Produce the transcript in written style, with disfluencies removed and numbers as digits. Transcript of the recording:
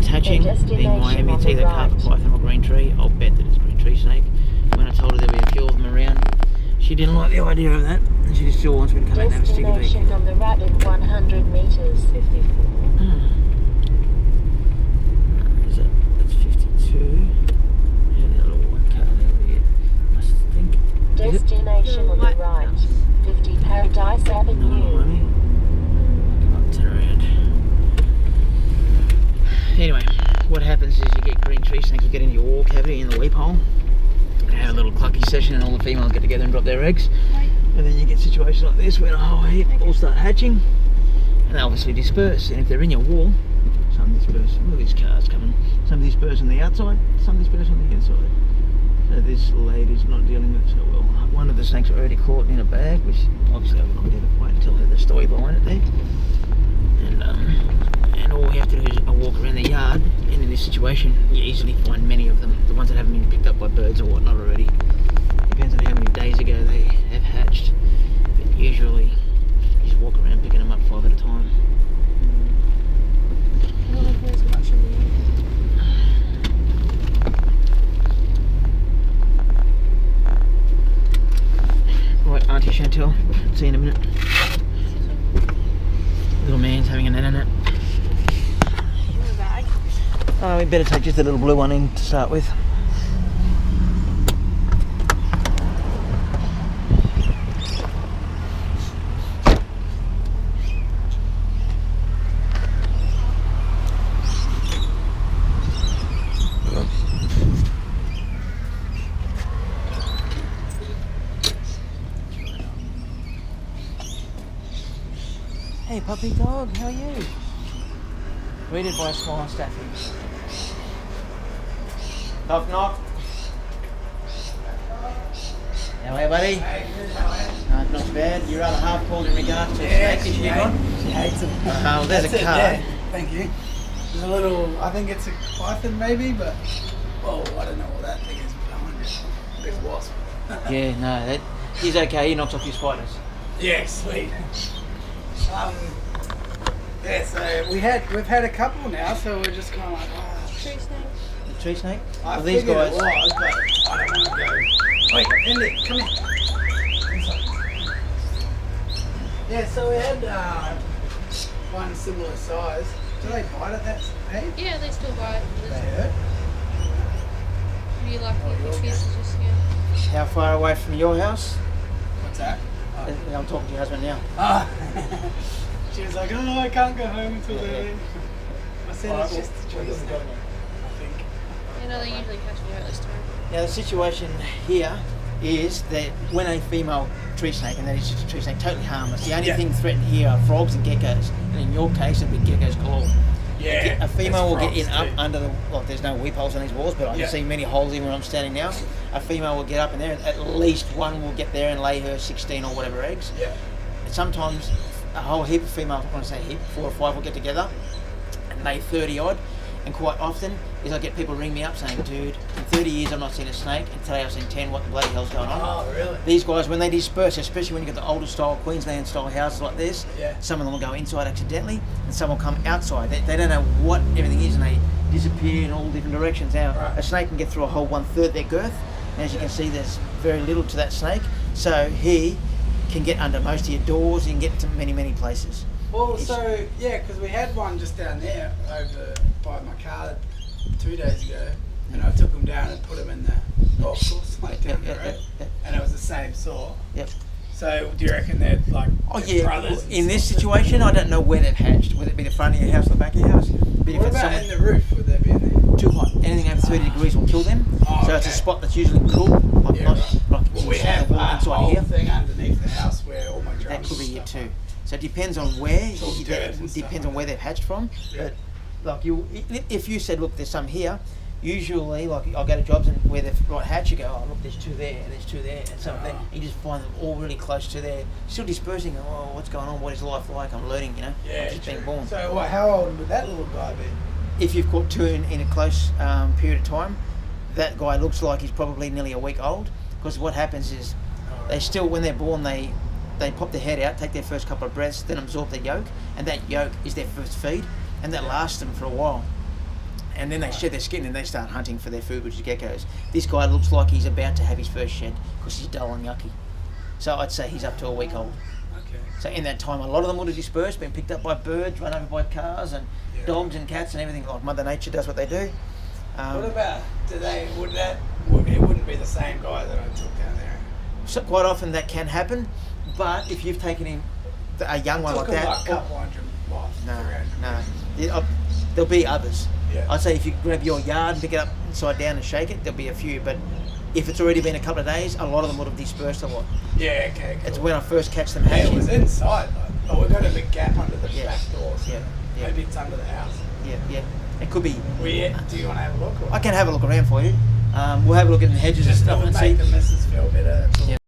snakes hatching in Miami. It's either carpet python or green tree. I'll bet that it's green tree snake. When I told her there'd be a few of them around, she didn't like the idea of that, and she just still wants me to come out and have a stick of it. Destination on the right in 100 meters. 54. Is that? That's 52. Yeah, the other one car there, I think. Destination on the right. 50 Paradise No, Avenue. Miami. Can't turn around. Anyway, what happens is you get green tree snakes will get into your wall cavity in the weep hole. Have a little clucky session and all the females get together and drop their eggs. And then you get situations like this where a whole heap all start hatching and they obviously disperse. And if they're in your wall, some disperse. Look at these cars coming. Some disperse on the outside, some disperse on the inside. So this lady's not dealing with it so well. One of the snakes are already caught in a bag, which obviously I wouldn't be able to wait until I had the story behind it there. And all we have to do is a walk around the yard, and in this situation you easily find many of them, the ones that haven't been picked up by birds or whatnot already. Depends on how many days ago they have hatched, but usually you just walk around picking them up 5 at a time. I don't know if there's much in there. Right, Auntie Chantel, see you in a minute. Little man's having a nap. Oh, we better take just a little blue one in to start with. Hey puppy dog, how are you? Greeted by a small staffy. Knock knock. How are you, buddy? Not bad. You're rather half cold in regards to a snake issue you got? She hates them. Oh, there's a car. Yeah, thank you. There's a little, I think it's a python maybe, but, well, I don't know what that thing is behind it. Big wasp. Yeah, no, he's okay. He knocks off your spiders. Yeah, sweet. Yeah, so we've had a couple now, so we're just kind of like, oh. Tree snake. The tree snake? I Well, these figured guys. it was, but I don't want to go. Wait, Andy, come here. Inside. Yeah, so we had one similar size. Do they bite at that age? Yeah, they still bite. They hurt? Pretty lucky if the trees are just, yeah. How far away from your house? What's that? I'm talking to your husband now. Ah. She was like, oh, I can't go home until then. I said it's just a tree snake, I think. You know, they usually catch me at this time. Now the situation here is that when a female tree snake, and that is just a tree snake, totally harmless. The only thing threatened here are frogs and geckos, and in your case it'd be geckos galore. Yeah. A female will get in frogs up too. under the, well, there's no weep holes on these walls, but I can see many holes even where I'm standing now. A female will get up in there, and at least one will get there and lay her 16 or whatever eggs. Yeah. Sometimes a whole heap of females, I want to say heap, 4 or 5 will get together and lay 30 odd. And quite often is I get people ring me up saying, dude, in 30 years I've not seen a snake, and today I've seen 10, what the bloody hell's going on? Oh, really? These guys, when they disperse, especially when you get the older style, Queensland style houses like this, Yeah. some of them will go inside accidentally, and some will come outside. They don't know what everything is, and they disappear in all different directions. Now, Right. a snake can get through a whole 1/3 their girth, and as you can see, there's very little to that snake, so he can get under most of your doors, and get to many, many places. Well, so, yeah, because we had one just down there over by my car 2 days ago, and I took him down and put him in the golf course, like down the road, and it was the same sort. Yep. So, do you reckon they're like brothers? In this situation, I don't know where they've hatched, whether it be the front of your house or the back of your house. But if What it's about somewhere in the roof? Would they be in there? too hot, anything over 30 degrees will kill them. Oh, so it's a okay. spot that's usually cool, like, Yeah, like Well, we inside have the wall, a inside whole here. thing underneath the house where all my drums That could be and it stuff too. So it depends on where. It's all dirt and stuff Depends on like where they've hatched from. Yeah. But like if you said, look, there's some here. Usually, like I'll go to jobs and where they've hatched, you go, oh look, there's 2 there, and there's 2 there, and some there. You just find them all really close to there, still dispersing. Oh, what's going on? What is life like? I'm learning, you know. Yeah, I'm just being true. born. So, how old would that little guy be? If you've caught 2 in a close period of time, that guy looks like he's probably nearly a week old. Because what happens is, they still, when they're born, they pop their head out, take their first couple of breaths, then absorb the yolk, and that yolk is their first feed, and that lasts them for a while. and then they shed their skin and they start hunting for their food, which is geckos. This guy looks like he's about to have his first shed because he's dull and yucky. So I'd say he's up to a week old. Okay. So in that time, a lot of them would have dispersed, been picked up by birds, run over by cars, and dogs and cats and everything. Like Mother Nature does what they do. What about today? It wouldn't be the same guy that I took down there. So quite often that can happen, but if you've taken him a young one like that, Like a couple hundred miles. no, there'll be others. Yeah. I'd say if you grab your yard and pick it up inside down and shake it, there'll be a few. But if it's already been a couple of days, a lot of them would have dispersed a lot. Yeah, okay, cool. It's when I first catch them Yeah, hatching. it was inside though. Oh, we've got a big gap under the Yeah. back door. So Yeah, yeah. maybe it's under the house. Yeah. It could be. Do you want to have a look? Or? I can have a look around for you. We'll have a look at the hedges and Just stuff and make see. the missus feel better. That's all. Yeah.